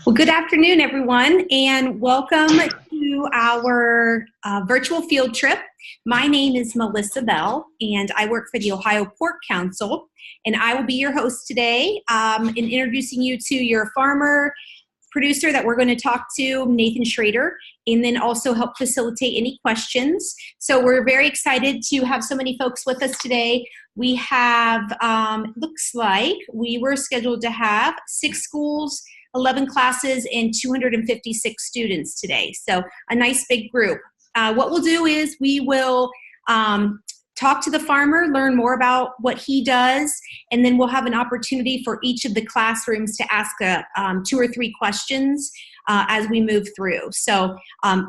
Well, good afternoon, everyone, and welcome to our virtual field trip. My name is Melissa Bell, and I work for the Ohio Pork Council, and I will be your host today in introducing you to your farmer producer that we're going to talk to, Nathan Schrader, and then also help facilitate any questions. So we're very excited to have so many folks with us today. We have, looks like we were scheduled to have 6 schools, 11 classes, and 256 students today. So a nice big group. What we'll do is we will talk to the farmer, learn more about what he does, and then we'll have an opportunity for each of the classrooms to ask 2 or 3 questions as we move through. So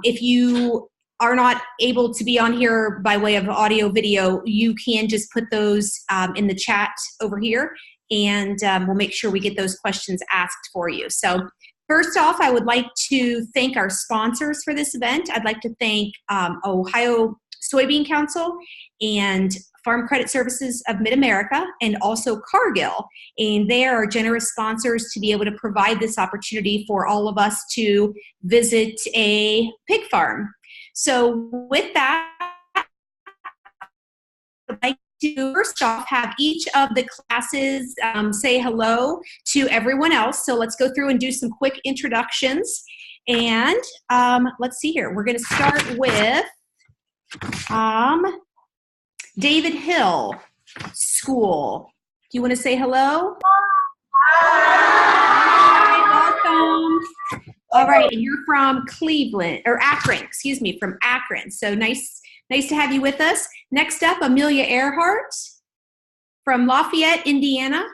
if you are not able to be on here by way of audio video, you can just put those in the chat over here, and we'll make sure we get those questions asked for you. So first off, I would like to thank our sponsors for this event. I'd like to thank Ohio Soybean Council and Farm Credit Services of Mid-America, and also Cargill. And they are generous sponsors to be able to provide this opportunity for all of us to visit a pig farm. So with that, I'd like to first off have each of the classes say hello to everyone else. So let's go through and do some quick introductions. And let's see here. We're going to start with David Hill School. Do you want to say hello? Hi, welcome. All right, and you're from Cleveland, or Akron, excuse me, from Akron. So nice to have you with us. Next up, Amelia Earhart from Lafayette, Indiana.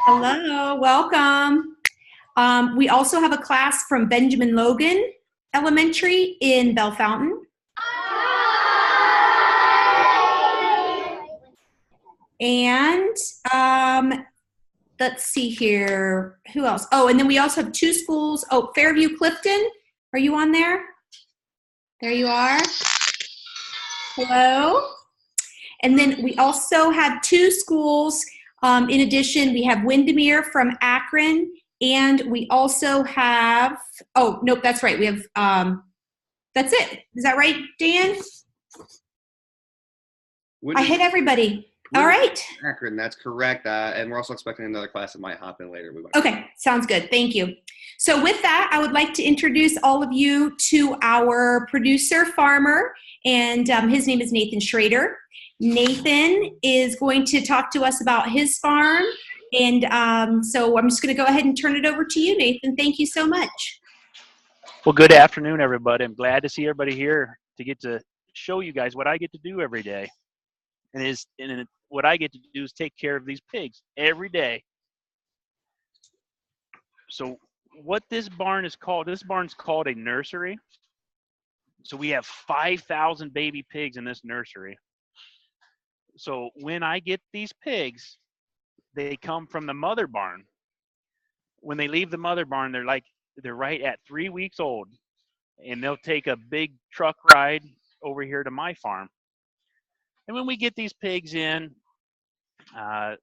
Hello, welcome. We also have a class from Benjamin Logan Elementary in Bell Fountain. And let's see here, who else? Oh, and then we also have 2 schools. Oh, Fairview Clifton, are you on there? There you are. Hello. And then we also have 2 schools. In addition, we have Windermere from Akron, and we also have, oh, nope, that's right. We have, that's it. Is that right, Dan? I hit everybody. All right. Akron, that's correct. And we're also expecting another class that might hop in later. Okay, sounds good. Thank you. So with that, I would like to introduce all of you to our producer farmer, and his name is Nathan Schrader. Nathan is going to talk to us about his farm, and so I'm just going to go ahead and turn it over to you, Nathan. Thank you so much. Well, good afternoon, everybody. I'm glad to see everybody here to get to show you guys what I get to do every day. And what I get to do is take care of these pigs every day. So what this barn's called a nursery. So we have 5,000 baby pigs in this nursery. So when I get these pigs, they come from the mother barn. When they leave the mother barn, they're right at 3 weeks old, and they'll take a big truck ride over here to my farm. And when we get these pigs in,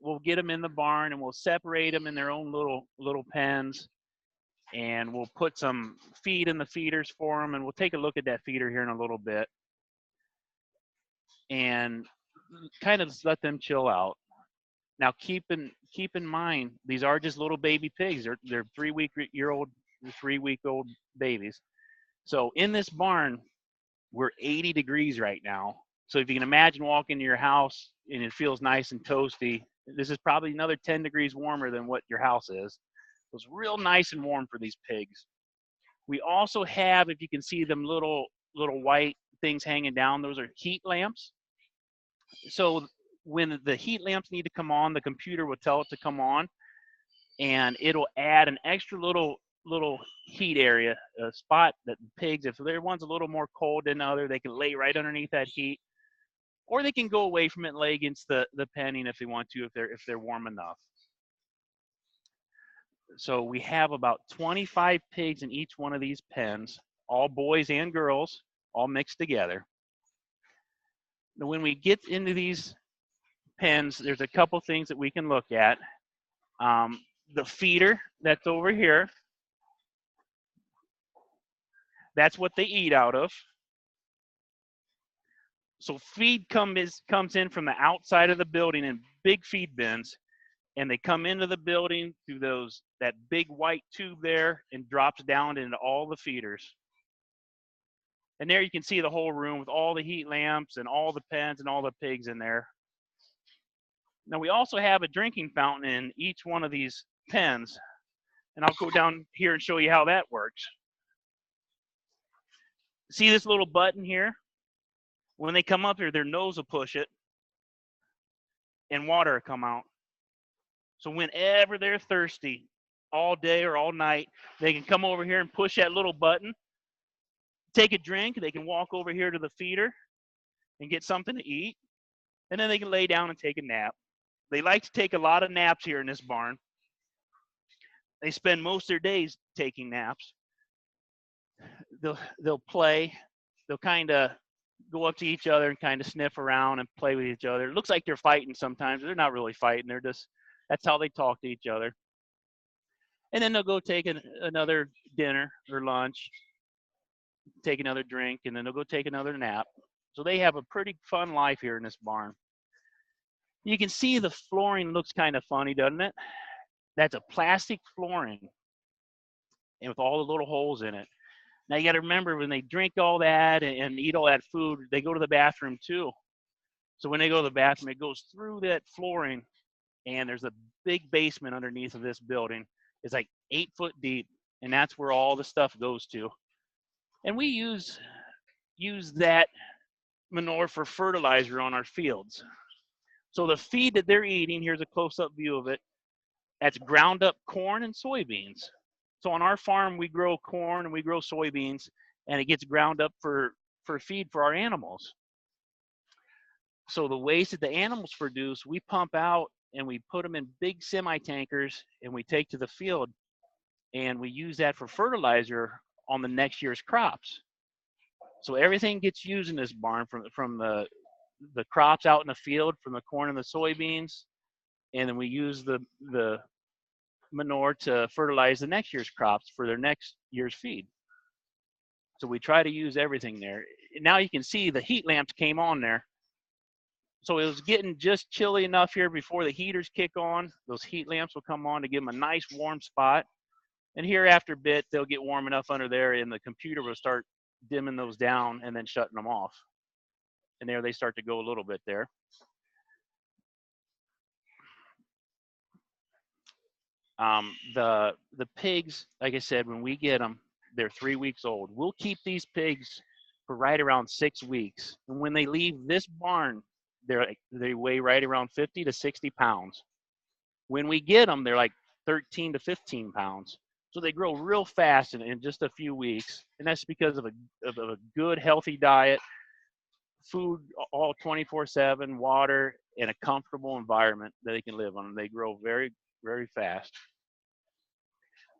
we'll get them in the barn, and we'll separate them in their own little pens, and we'll put some feed in the feeders for them, and we'll take a look at that feeder here in a little bit and kind of let them chill out. Now keep in mind, these are just little baby pigs. They're 3 week old babies. So in this barn, we're 80 degrees right now. So if you can imagine walking into your house and it feels nice and toasty, this is probably another 10 degrees warmer than what your house is. It's real nice and warm for these pigs. We also have, if you can see them little white things hanging down, those are heat lamps. So when the heat lamps need to come on, the computer will tell it to come on, and it'll add an extra little heat area, a spot that pigs, if their one's a little more cold than the other, they can lay right underneath that heat, or they can go away from it and lay against the penning if they want to, if they're warm enough. So we have about 25 pigs in each one of these pens, all boys and girls, all mixed together. Now when we get into these pens, there's a couple things that we can look at. The feeder that's over here, that's what they eat out of. So feed comes in from the outside of the building in big feed bins, and they come into the building through that big white tube there and drops down into all the feeders. And there you can see the whole room with all the heat lamps and all the pens and all the pigs in there. Now we also have a drinking fountain in each one of these pens, and I'll go down here and show you how that works. See this little button here? When they come up here, their nose will push it and water will come out. So whenever they're thirsty, all day or all night, they can come over here and push that little button, take a drink. They can walk over here to the feeder and get something to eat, and then they can lay down and take a nap. They like to take a lot of naps here in this barn. They spend most of their days taking naps. They'll play. They'll kind of go up to each other and kind of sniff around and play with each other. It looks like they're fighting sometimes. They're not really fighting. That's how they talk to each other. And then they'll go take another dinner or lunch, take another drink, and then they'll go take another nap. So they have a pretty fun life here in this barn. You can see the flooring looks kind of funny, doesn't it? That's a plastic flooring and with all the little holes in it. Now you got to remember, when they drink all that and eat all that food, they go to the bathroom too. So when they go to the bathroom, it goes through that flooring, and there's a big basement underneath of this building. It's like 8 foot deep, and that's where all the stuff goes to. And we use that manure for fertilizer on our fields. So the feed that they're eating, here's a close-up view of it, that's ground up corn and soybeans. So on our farm, we grow corn and we grow soybeans, and it gets ground up for feed for our animals. So the waste that the animals produce, we pump out and we put them in big semi-tankers and we take to the field, and we use that for fertilizer on the next year's crops. So everything gets used in this barn, from the crops out in the field, from the corn and the soybeans, and then we use the manure to fertilize the next year's crops for their next year's feed. So we try to use everything there. Now you can see the heat lamps came on there. So it was getting just chilly enough here before the heaters kick on. Those heat lamps will come on to give them a nice warm spot. And here after a bit, they'll get warm enough under there, and the computer will start dimming those down and then shutting them off. And there they start to go a little bit there. The pigs, like I said, when we get them, they're 3 weeks old. We'll keep these pigs for right around 6 weeks. And when they leave this barn, they weigh right around 50 to 60 pounds. When we get them, they're like 13 to 15 pounds. So they grow real fast in just a few weeks. And that's because of a good, healthy diet, food all 24/7, water, and a comfortable environment that they can live on. They grow very, very fast.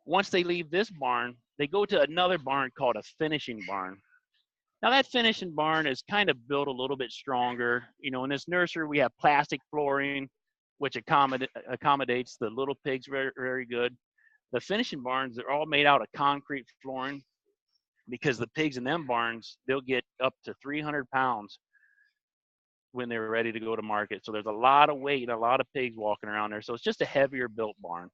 Once they leave this barn, they go to another barn called a finishing barn. Now that finishing barn is kind of built a little bit stronger. You know, in this nursery, we have plastic flooring, which accommodates the little pigs very, very good. The finishing barns, they're all made out of concrete flooring, because the pigs in them barns, they'll get up to 300 pounds when they're ready to go to market. So there's a lot of weight, a lot of pigs walking around there. So it's just a heavier built barn.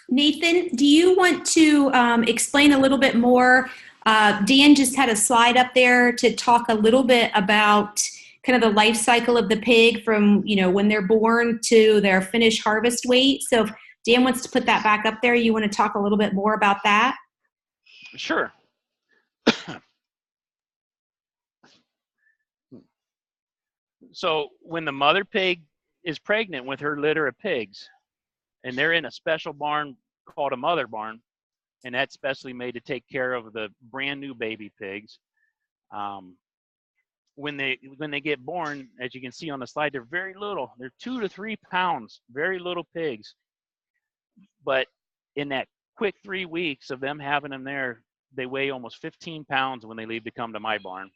Nathan, do you want to explain a little bit more? Dan just had a slide up there to talk a little bit about kind of the life cycle of the pig from, when they're born to their finished harvest weight. So if Dan wants to put that back up there, you want to talk a little bit more about that? Sure. So when the mother pig is pregnant with her litter of pigs, and they're in a special barn called a mother barn, and that's specially made to take care of the brand new baby pigs. When they get born, as you can see on the slide, they're very little. They're 2 to 3 pounds, very little pigs. But in that quick 3 weeks of them having them there, they weigh almost 15 pounds when they leave to come to my barn.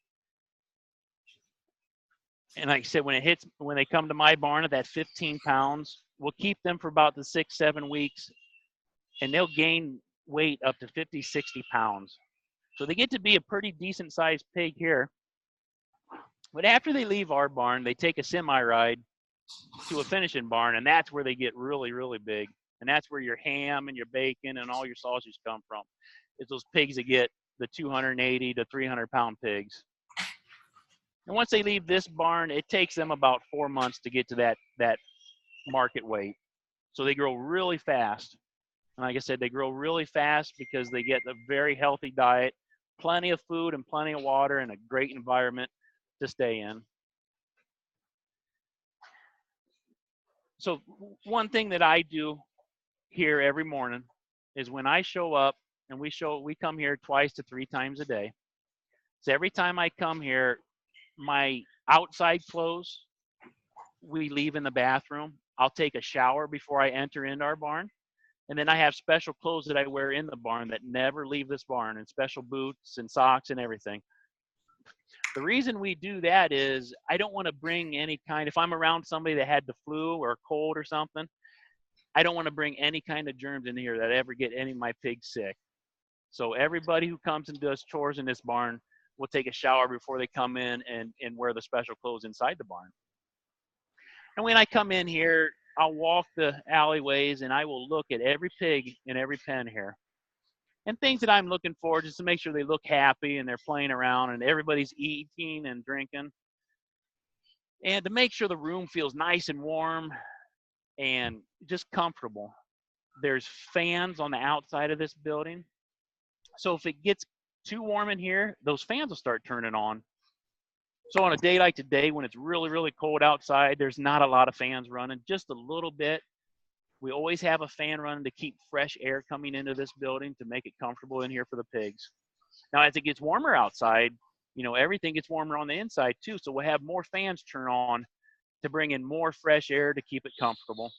And like I said, when they come to my barn at that 15 pounds, we'll keep them for about the 6-7 weeks, and they'll gain weight up to 50, 60 pounds. So they get to be a pretty decent sized pig here. But after they leave our barn, they take a semi ride to a finishing barn, and that's where they get really, really big. And that's where your ham and your bacon and all your sausage come from. It's those pigs that get the 280 to 300 pound pigs. And once they leave this barn, it takes them about 4 months to get to that market weight. So they grow really fast. And like I said, they grow really fast because they get a very healthy diet, plenty of food and plenty of water, and a great environment to stay in. So one thing that I do here every morning is when I show up, and we come here 2 to 3 times a day. So every time I come here, my outside clothes we leave in the bathroom. I'll take a shower before I enter into our barn. And then I have special clothes that I wear in the barn that never leave this barn, and special boots and socks and everything. The reason we do that is I don't want to bring any kind, if I'm around somebody that had the flu or a cold or something, I don't want to bring any kind of germs in here that ever get any of my pigs sick. So everybody who comes and does chores in this barn will take a shower before they come in and wear the special clothes inside the barn. And when I come in here, I'll walk the alleyways and I will look at every pig in every pen here. And things that I'm looking for just to make sure they look happy and they're playing around and everybody's eating and drinking. And to make sure the room feels nice and warm and just comfortable. There's fans on the outside of this building. So if it gets too warm in here, those fans will start turning on. So on a day like today, when it's really, really cold outside, there's not a lot of fans running, just a little bit. We always have a fan running to keep fresh air coming into this building to make it comfortable in here for the pigs. Now, as it gets warmer outside, everything gets warmer on the inside too. So we'll have more fans turn on to bring in more fresh air to keep it comfortable.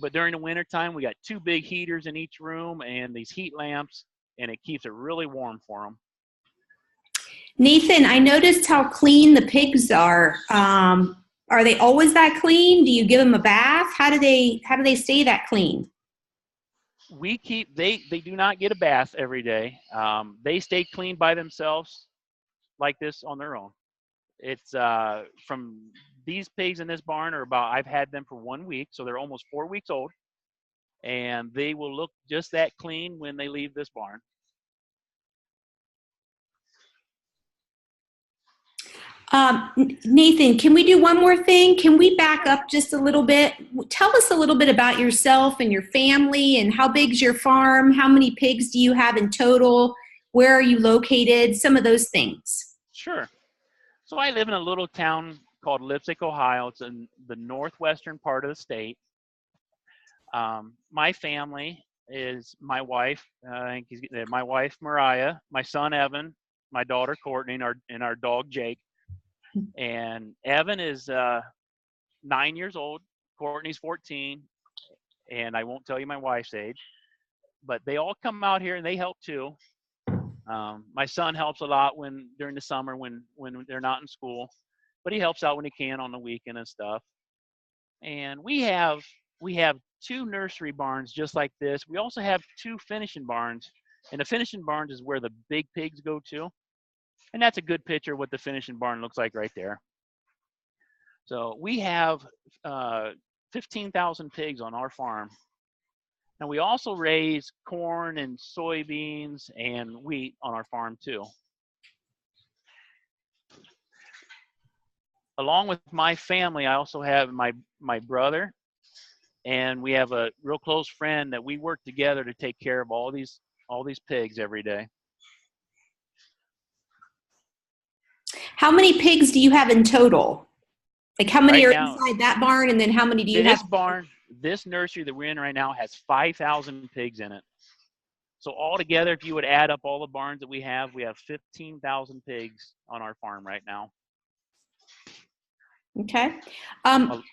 But during the wintertime, we got 2 big heaters in each room and these heat lamps, and it keeps it really warm for them. Nathan, I noticed how clean the pigs are. Are they always that clean? Do you give them a bath? How do they stay that clean? They do not get a bath every day. They stay clean by themselves like this on their own. It's from these pigs in this barn I've had them for 1 week, so they're almost 4 weeks old, and they will look just that clean when they leave this barn. Nathan, can we do one more thing? Can we back up just a little bit? Tell us a little bit about yourself and your family and how big's your farm? How many pigs do you have in total? Where are you located? Some of those things. Sure. So I live in a little town called Lipstick, Ohio. It's in the northwestern part of the state. My family is my wife, my wife Mariah, my son Evan, my daughter Courtney, and our dog Jake. And Evan is 9 years old. Courtney's 14, and I won't tell you my wife's age. But they all come out here and they help too. My son helps a lot during the summer when they're not in school, but he helps out when he can on the weekend and stuff. And we have 2 nursery barns just like this. We also have 2 finishing barns, and the finishing barns is where the big pigs go to. And that's a good picture of what the finishing barn looks like right there. So we have 15,000 pigs on our farm. And we also raise corn and soybeans and wheat on our farm too. Along with my family, I also have my brother, and we have a real close friend that we work together to take care of all these pigs every day. How many pigs do you have in total? Like how many right are now, inside that barn, and then how many do you have? This nursery that we're in right now has 5,000 pigs in it. So altogether, if you would add up all the barns that we have 15,000 pigs on our farm right now. Okay.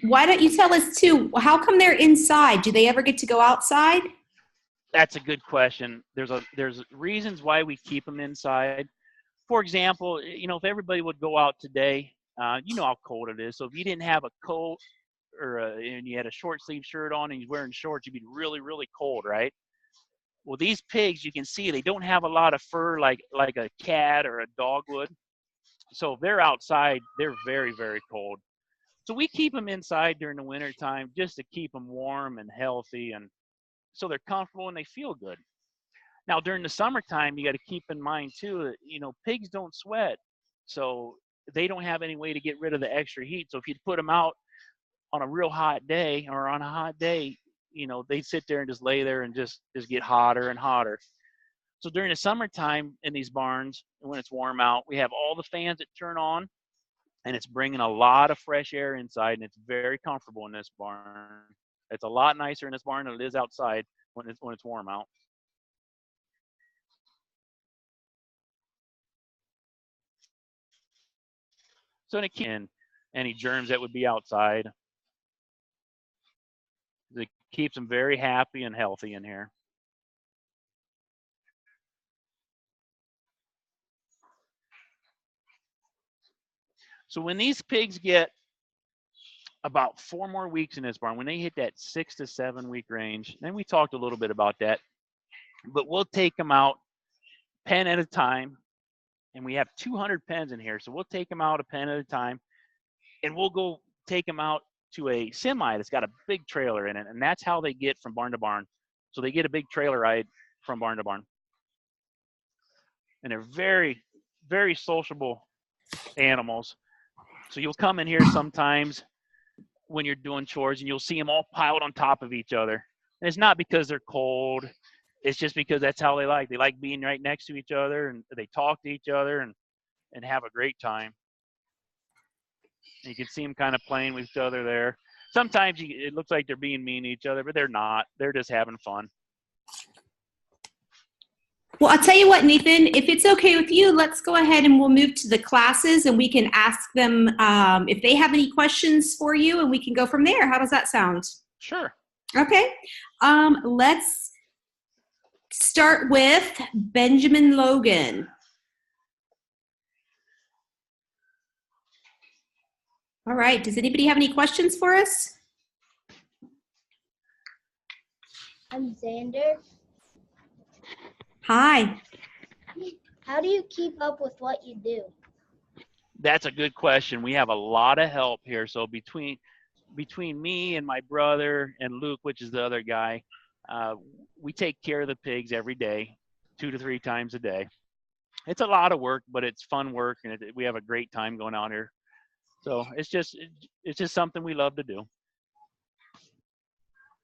Why don't you tell us too, how come they're inside? Do they ever get to go outside? That's a good question. There's reasons why we keep them inside. For example, if everybody would go out today You know how cold it is. So if you didn't have a coat and you had a short sleeve shirt on and you're wearing shorts, you'd be really, really cold, right? Well, these pigs, you can see they don't have a lot of fur like a cat or a dog would. So if they're outside, they're very, very cold. So we keep them inside during the winter time just to keep them warm and healthy, and so they're comfortable and they feel good. Now during the summertime, you got to keep in mind too that pigs don't sweat, so they don't have any way to get rid of the extra heat. So if you put them out on a real hot day or on a hot day, they sit there and just lay there and just get hotter and hotter. So during the summertime in these barns, when it's warm out, we have all the fans that turn on, and it's bringing a lot of fresh air inside, and it's very comfortable in this barn. It's a lot nicer in this barn than it is outside when it's warm out. So it keeps any germs that would be outside. It keeps them very happy and healthy in here. So when these pigs get about 4 more weeks in this barn, when they hit that 6 to 7 week range, then we talked a little bit about that, but we'll take them out pen at a time, and we have 200 pens in here. So we'll take them out a pen at a time, and we'll go take them out to a semi that's got a big trailer in it, and that's how they get from barn to barn. So they get a big trailer ride from barn to barn, and they're very, very sociable animals. So you'll come in here sometimes when you're doing chores, and you'll see them all piled on top of each other. And it's not because they're cold. It's just because that's how they like. They like being right next to each other, and they talk to each other and have a great time. And you can see them kind of playing with each other there. Sometimes it looks like they're being mean to each other, but they're not. They're just having fun. Well, I'll tell you what, Nathan, if it's okay with you, let's go ahead and we'll move to the classes, and we can ask them if they have any questions for you, and we can go from there. How does that sound? Sure. Okay. Let's start with Benjamin Logan. All right. Does anybody have any questions for us? I'm Xander. Hi. How do you keep up with what you do? That's a good question. We have a lot of help here. So between me and my brother and Luke, which is the other guy, we take care of the pigs every day, 2 to 3 times a day. It's a lot of work, but it's fun work, and we have a great time going out here. So it's just something we love to do.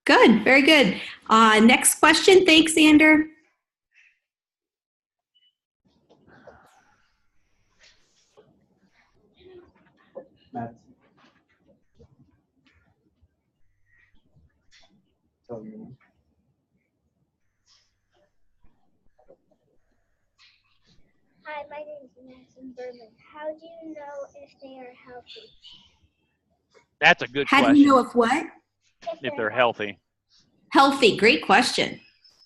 Good. Very good. Next question. Thanks, Xander. Matt. Hi, my name is Madison Berman. How do you know if they are healthy? That's a good How question. do you know if what? If they're healthy. Healthy. Great question.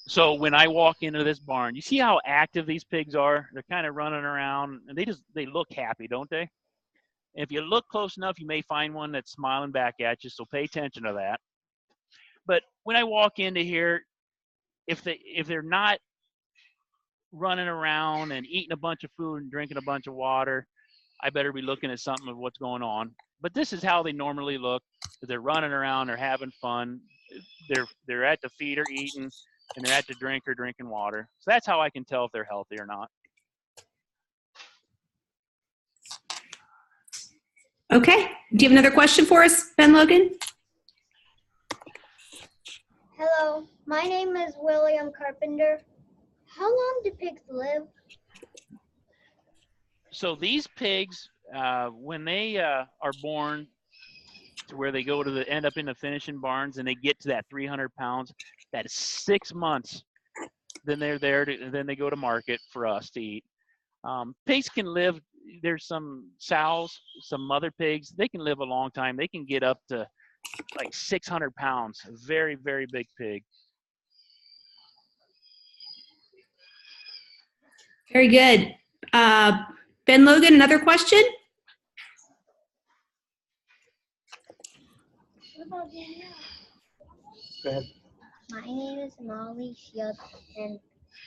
So when I walk into this barn, you see how active these pigs are? They're kind of running around, and they look happy, don't they? If you look close enough, you may find one that's smiling back at you, so pay attention to that. But when I walk into here, if they're not running around and eating a bunch of food and drinking a bunch of water, I better be looking at something of what's going on. But this is how they normally look. They're running around, they're having fun, they're at the feeder eating, and they're at the drinker drinking water. So that's how I can tell if they're healthy or not. Okay. Do you have another question for us, Ben Logan? Hello, my name is William Carpenter. How long do pigs live? So these pigs, when they are born to where they go to end up in the finishing barns and they get to that 300 pounds, that is 6 months. Then they're there, then they go to market for us to eat. Pigs can live, there's some sows, some mother pigs, they can live a long time. They can get up to like 600 pounds, a very, very big pig. Very good. Ben Logan, another question? What about Danielle? Go ahead. My name is Molly Shield, and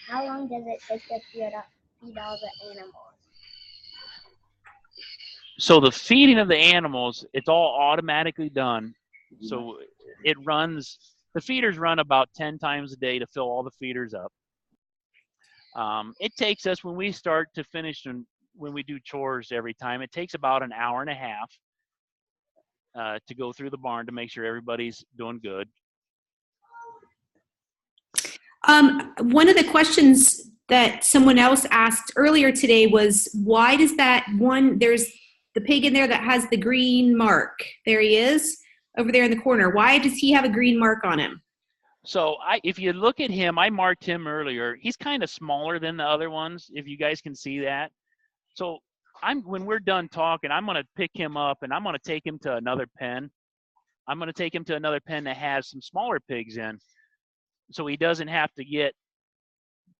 how long does it take to feed all the animals? So the feeding of the animals, it's all automatically done. So it runs, the feeders run about 10 times a day to fill all the feeders up. It takes us, when we start to finish and when we do chores every time, it takes about an hour and a half to go through the barn to make sure everybody's doing good. One of the questions that someone else asked earlier today was, why does that one, there's the pig in there that has the green mark. There he is over there in the corner. Why does he have a green mark on him? So if you look at him, I marked him earlier. He's kind of smaller than the other ones, if you guys can see that. So when we're done talking, I'm going to pick him up and I'm going to take him to another pen. I'm going to take him to another pen that has some smaller pigs in, so he doesn't have to get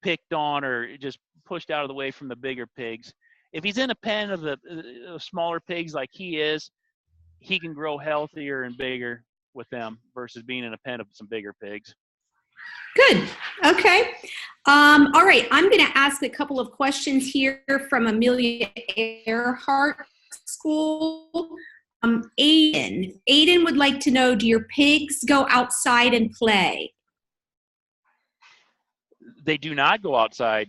picked on or just pushed out of the way from the bigger pigs. If he's in a pen of the smaller pigs like he is, he can grow healthier and bigger with them versus being in a pen of some bigger pigs. Good. Okay. All right. I'm going to ask a couple of questions here from Amelia Earhart School. Aiden would like to know, do your pigs go outside and play? They do not go outside.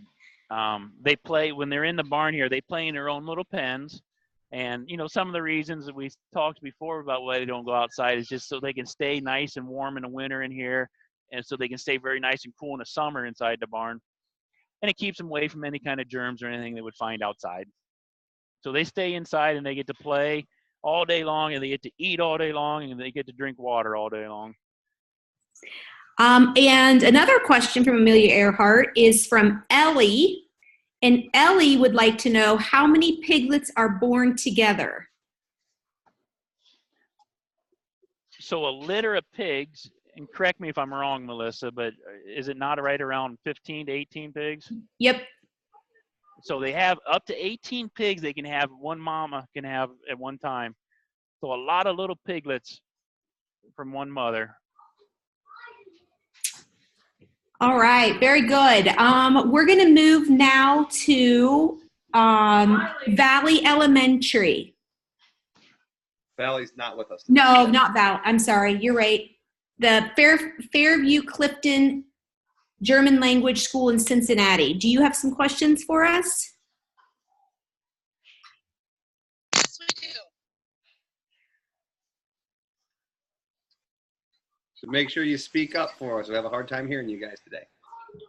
They play when they're in the barn here. They play in their own little pens. And, some of the reasons that we talked before about why they don't go outside is just so they can stay nice and warm in the winter in here, and so they can stay very nice and cool in the summer inside the barn. And it keeps them away from any kind of germs or anything they would find outside. So they stay inside and they get to play all day long, and they get to eat all day long, and they get to drink water all day long. And another question from Amelia Earhart is from Ellie. And Ellie would like to know, how many piglets are born together? So a litter of pigs, and correct me if I'm wrong, Melissa, but is it not right around 15 to 18 pigs? Yep. So they have up to 18 pigs they can have, one mama can have at one time. So a lot of little piglets from one mother. All right, very good. We're going to move now to Valley Elementary. Valley's not with us. No, not Val. I'm sorry. You're right. The Fairview Clifton German Language School in Cincinnati. Do you have some questions for us? Yes, we do. So make sure you speak up for us. We have a hard time hearing you guys today. Speak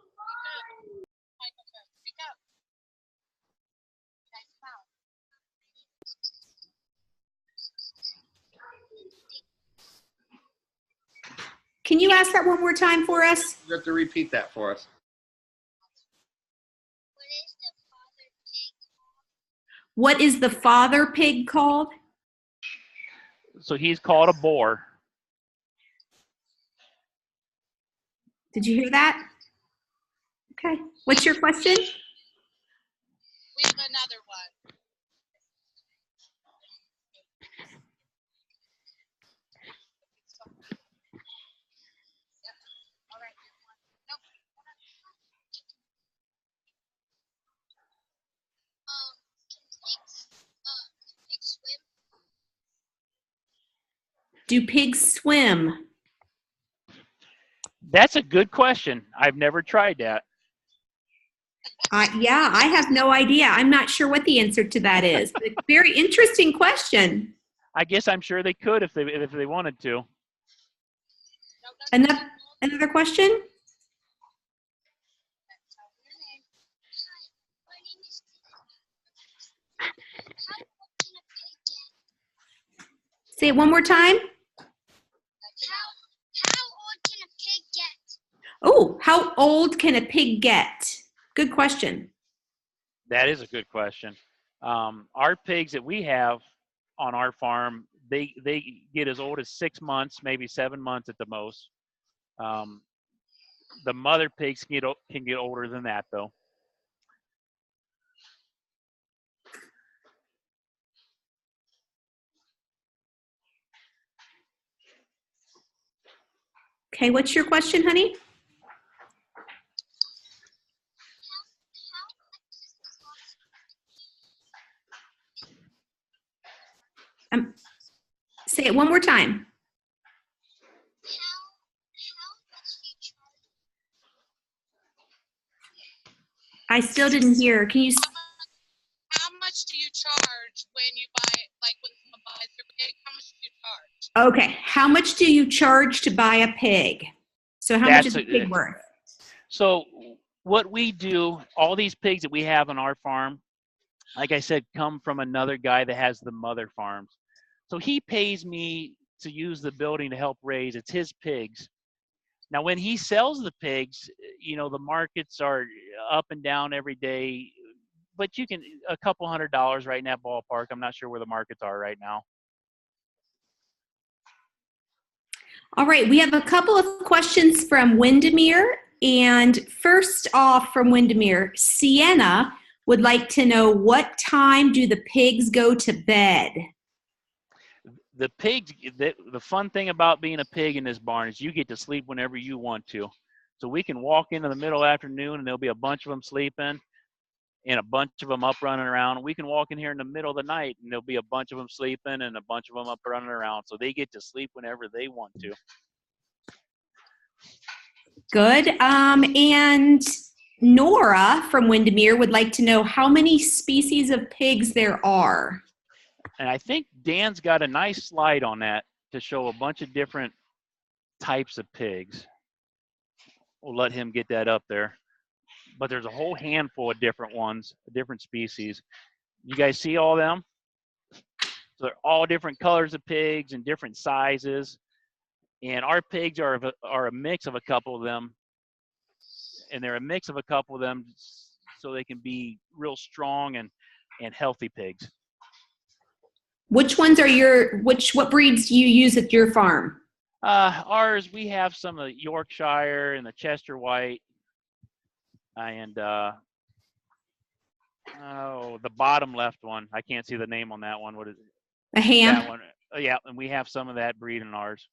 up. Can you ask that one more time for us? You have to repeat that for us. What is the father pig called? So he's called a boar. Did you hear that? Okay. What's your question? We have another one. Yep. All right. Nope. Can pigs swim? Do pigs swim? That's a good question. I've never tried that. Yeah, I have no idea. I'm not sure what the answer to that is. But very interesting question. I guess I'm sure they could if they wanted to. Another question? Say it one more time. How old can a pig get? Oh, how old can a pig get? Good question. That is a good question. Our pigs that we have on our farm, they get as old as 6 months, maybe 7 months at the most. The mother pigs can get older than that, though. Okay, what's your question, honey? Say it one more time. I still didn't hear. Can you? How much do you charge when you buy, like when someone buys your pig? How much do you charge? Okay, how much do you charge to buy a pig? So how much is a pig worth? So what we do, all these pigs that we have on our farm, like I said, come from another guy that has the mother farms. So he pays me to use the building to help raise. It's his pigs. Now, when he sells the pigs, you know, the markets are up and down every day, but you can, a couple $100 right in that ballpark. I'm not sure where the markets are right now. All right, we have a couple of questions from Windermere. And first off from Windermere, Sienna would like to know, what time do the pigs go to bed? The pigs, the fun thing about being a pig in this barn is you get to sleep whenever you want to. So we can walk into the middle of the afternoon and there'll be a bunch of them sleeping and a bunch of them up running around. We can walk in here in the middle of the night and there'll be a bunch of them sleeping and a bunch of them up running around. So they get to sleep whenever they want to. Good. And Nora from Windermere would like to know how many species of pigs there are. And I think Dan's got a nice slide on that to show a bunch of different types of pigs. We'll let him get that up there. But there's a whole handful of different ones, different species. You guys see all them? So they're all different colors of pigs and different sizes. And our pigs are a mix of a couple of them. And they're a mix of a couple of them so they can be real strong and healthy pigs. Which ones are what breeds do you use at your farm? Ours, we have some of the Yorkshire and the Chester White. And the bottom left one, I can't see the name on that one. What is it? A ham? That one. Yeah, and we have some of that breed in ours.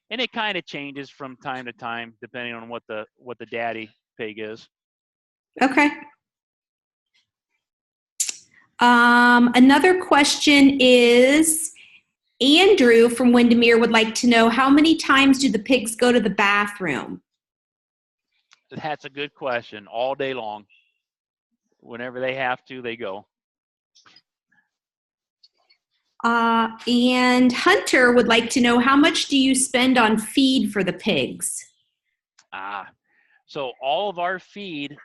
And it kind of changes from time to time depending on what the daddy pig is. Okay. Another question is, Andrew from Windermere would like to know, how many times do the pigs go to the bathroom? That's a good question. All day long. Whenever they have to, they go. And Hunter would like to know, how much do you spend on feed for the pigs? So all of our feed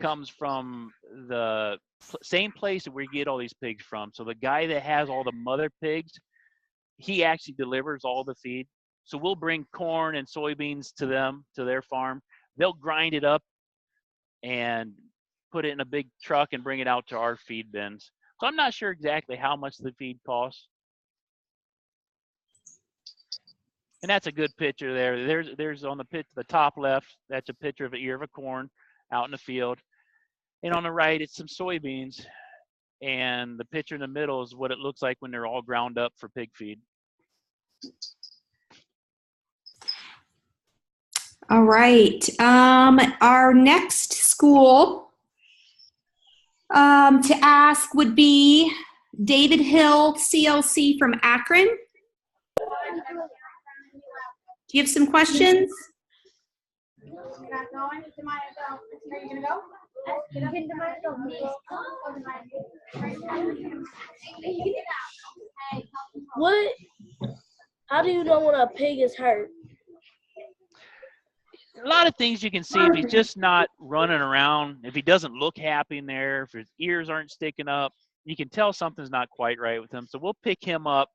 comes from the same place that we get all these pigs from. So the guy that has all the mother pigs, he actually delivers all the feed. So we'll bring corn and soybeans to them, to their farm. They'll grind it up and put it in a big truck and bring it out to our feed bins. So I'm not sure exactly how much the feed costs. And that's a good picture there. There's on the top left, that's a picture of an ear of a corn out in the field. And on the right, it's some soybeans. And the picture in the middle is what it looks like when they're all ground up for pig feed. All right. Our next school to ask would be David Hill, CLC from Akron. Do you have some questions? How do you know when a pig is hurt? A lot of things you can see if he's just not running around, if he doesn't look happy in there, if his ears aren't sticking up, you can tell something's not quite right with him. So we'll pick him up.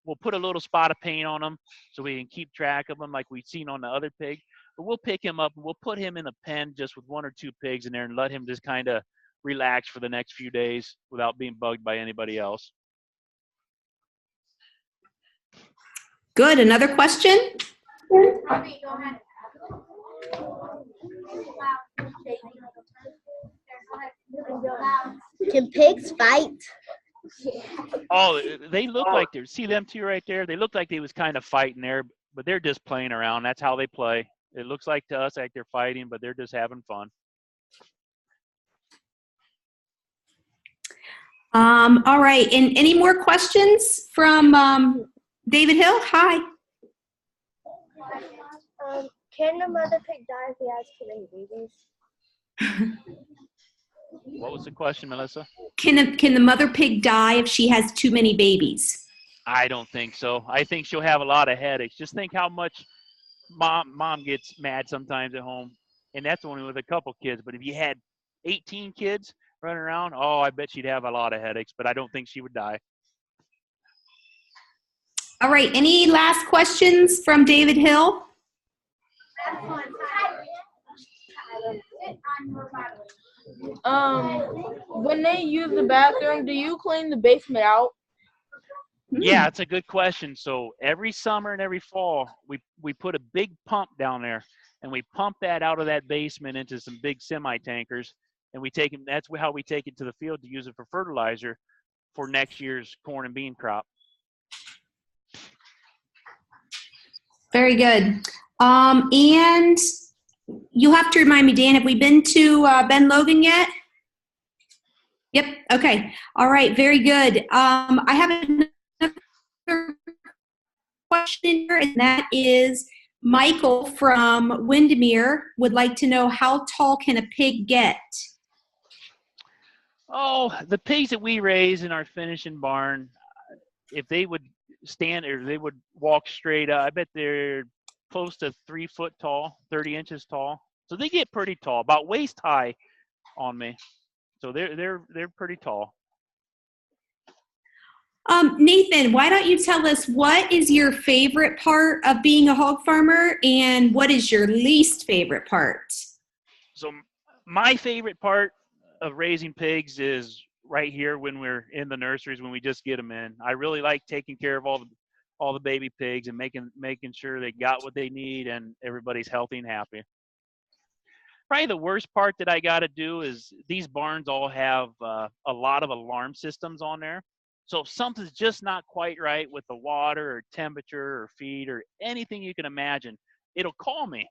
We'll put a little spot of paint on him so we can keep track of him like we've seen on the other pig. But we'll pick him up and we'll put him in a pen just with 1 or 2 pigs in there and let him just kind of relax for the next few days without being bugged by anybody else. Good. Another question? Can pigs fight? Oh, they look like they're, see them two right there? They look like they was kind of fighting there, but they're just playing around. That's how they play. It looks like to us like they're fighting, but they're just having fun. All right. And any more questions from David Hill? Hi. Can the mother pig die if he has too many babies? What was the question, Melissa? Can the mother pig die if she has too many babies? I don't think so. I think she'll have a lot of headaches. Just think how much mom gets mad sometimes at home, and that's only with a couple kids. But if you had 18 kids running around, oh, I bet she'd have a lot of headaches. But I don't think she would die. All right. Any last questions from David Hill? When they use the bathroom, do you clean the basement out? Yeah, it's a good question. So every summer and every fall, we put a big pump down there, and we pump that out of that basement into some big semi-tankers, and we take them. That's how we take it to the field to use it for fertilizer for next year's corn and bean crop. Very good. And you have to remind me, Dan, have we been to Ben Logan yet? Yep. Okay. All right. Very good. I have another question here, and that is Michael from Windermere would like to know, how tall can a pig get? Oh, the pigs that we raise in our finishing barn, if they would stand or they would walk straight up, I bet they're close to 3 foot tall, 30 inches tall. So they get pretty tall, about waist high on me. So they're pretty tall. Nathan, why don't you tell us what is your favorite part of being a hog farmer and what is your least favorite part? So my favorite part of raising pigs is right here when we're in the nurseries, when we just get them in. I really like taking care of all the baby pigs and making sure they got what they need and everybody's healthy and happy. Probably the worst part that I got to do is these barns all have a lot of alarm systems on there. So if something's just not quite right with the water or temperature or feed or anything you can imagine, it'll call me.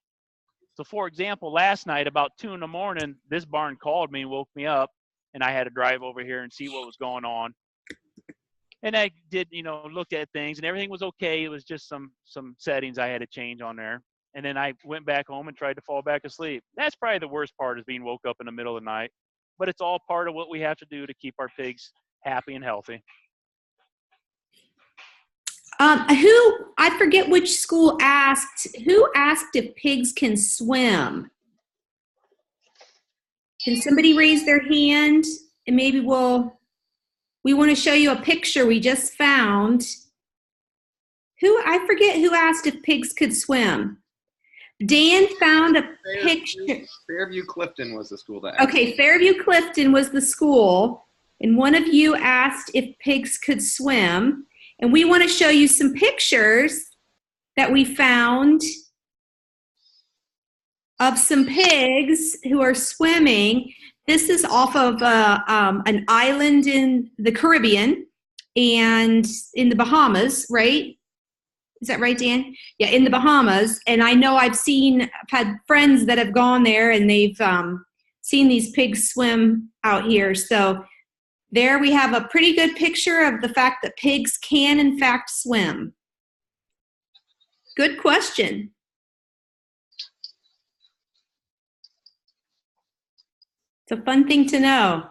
So for example, last night about 2 a.m, this barn called me and woke me up, and I had to drive over here and see what was going on. And I did, looked at things, and everything was okay. It was just some settings I had to change on there. And then I went back home and tried to fall back asleep. That's probably the worst part, is being woke up in the middle of the night. But it's all part of what we have to do to keep our pigs happy and healthy. I forget which school who asked if pigs can swim? Can somebody raise their hand? And maybe we want to show you a picture we just found. I forget who asked if pigs could swim. Dan found a picture. Fairview Clifton was the school that asked. Okay, Fairview Clifton was the school, and one of you asked if pigs could swim. And we want to show you some pictures that we found of some pigs who are swimming. This is off of an island in the Caribbean and in the Bahamas, right? Is that right, Dan? Yeah, in the Bahamas. And I know I've had friends that have gone there and they've seen these pigs swim out here. So there we have a pretty good picture of the fact that pigs can, in fact, swim. Good question. It's a fun thing to know.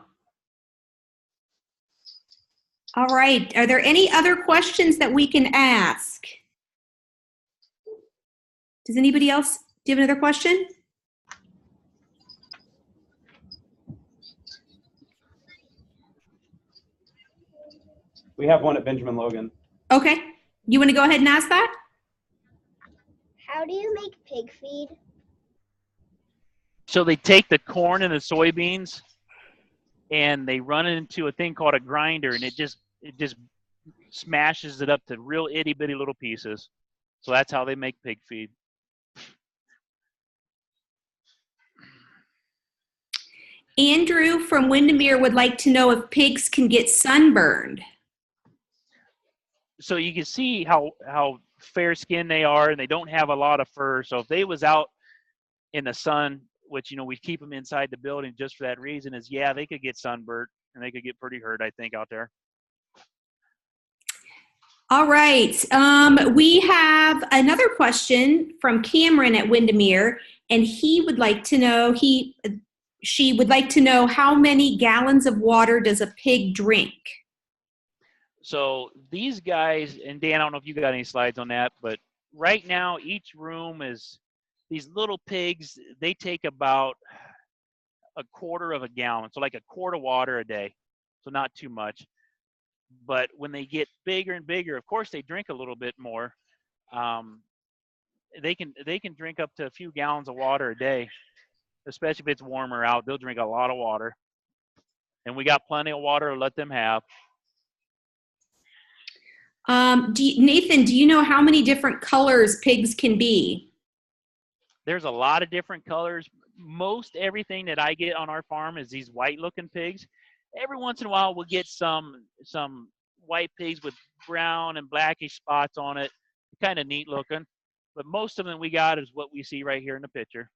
All right. Are there any other questions that we can ask? Does anybody else, do you have another question? We have one at Benjamin Logan. Okay. You want to go ahead and ask that? How do you make pig feed? So they take the corn and the soybeans and they run it into a thing called a grinder, and it just smashes it up to real itty bitty little pieces. So that's how they make pig feed. Andrew from Windermere would like to know if pigs can get sunburned. So you can see how fair skin they are, and they don't have a lot of fur. So if they was out in the sun, which, you know, we keep them inside the building just for that reason, is yeah, they could get sunburnt and they could get pretty hurt, I think, out there. All right. We have another question from Cameron at Windermere, and he would like to know, she would like to know, how many gallons of water does a pig drink? So these guys, and Dan, I don't know if you got any slides on that, but right now each room is, these little pigs, they take about a quarter of a gallon, so like a quart of water a day, so not too much. But when they get bigger and bigger, of course they drink a little bit more. They can drink up to a few gallons of water a day, especially if it's warmer out. They'll drink a lot of water, and we got plenty of water to let them have. Nathan, do you know how many different colors pigs can be? There's a lot of different colors. Most everything that I get on our farm is these white looking pigs. Every once in a while we'll get some white pigs with brown and blackish spots on it. Kind of neat looking. But most of them we got is what we see right here in the picture.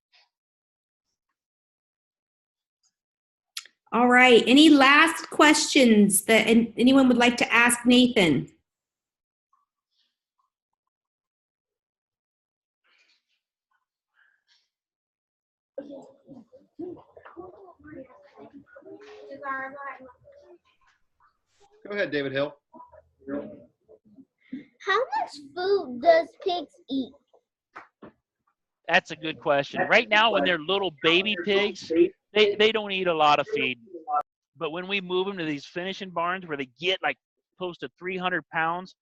All right. Any last questions that anyone would like to ask Nathan? Go ahead, David Hill. How much food does pigs eat? That's a good question. Right now, when they're little baby pigs, they don't eat a lot of feed. But when we move them to these finishing barns where they get like close to 300 pounds,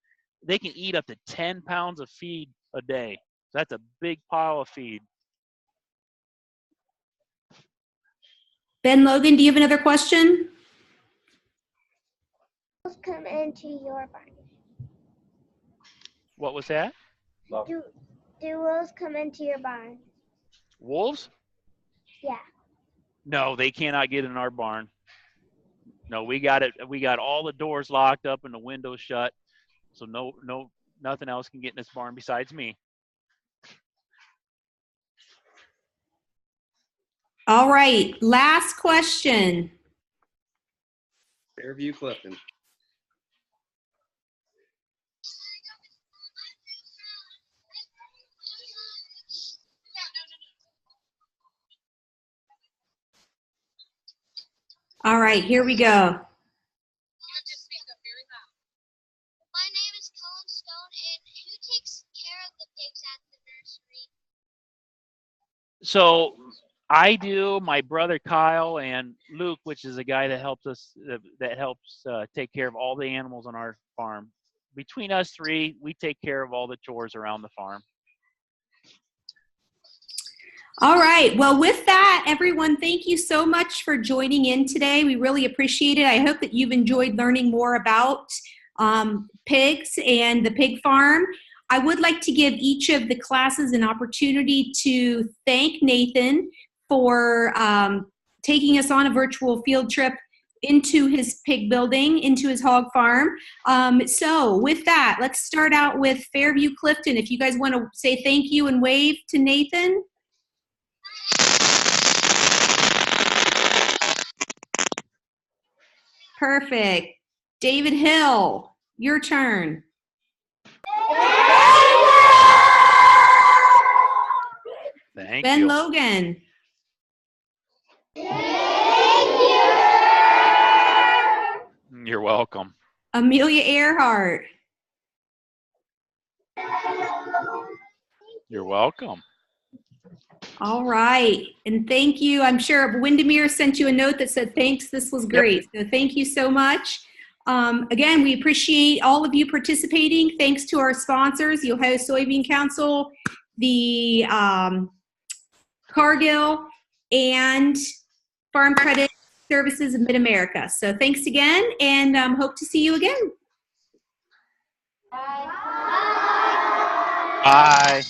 they can eat up to 10 pounds of feed a day. So that's a big pile of feed. Ben Logan, do you have another question? Come into your barn. What was that? Do wolves come into your barn? Wolves? Yeah. No, they cannot get in our barn. No, we got it. We got all the doors locked up and the windows shut. So nothing else can get in this barn besides me. All right. Last question. Fairview Clifton. All right, here we go. You have to speak up very loud. My name is Colin Stone, and who takes care of the pigs at the nursery? So I do, my brother Kyle, and Luke, which is a guy that helps us, take care of all the animals on our farm. Between us three, we take care of all the chores around the farm. All right. Well, with that, everyone, thank you so much for joining in today. We really appreciate it. I hope that you've enjoyed learning more about pigs and the pig farm. I would like to give each of the classes an opportunity to thank Nathan for taking us on a virtual field trip into his pig building, into his hog farm. So with that, let's start out with Fairview Clifton. If you guys want to say thank you and wave to Nathan. Perfect. David Hill, your turn. Thank Ben you. Logan. You're welcome. Amelia Earhart. You're welcome. All right. And thank you. I'm sure Windermere sent you a note that said, thanks, this was great. So thank you so much. Again, we appreciate all of you participating. Thanks to our sponsors, the Ohio Soybean Council, the Cargill, and Farm Credit Services of Mid-America. So thanks again, and hope to see you again. Bye.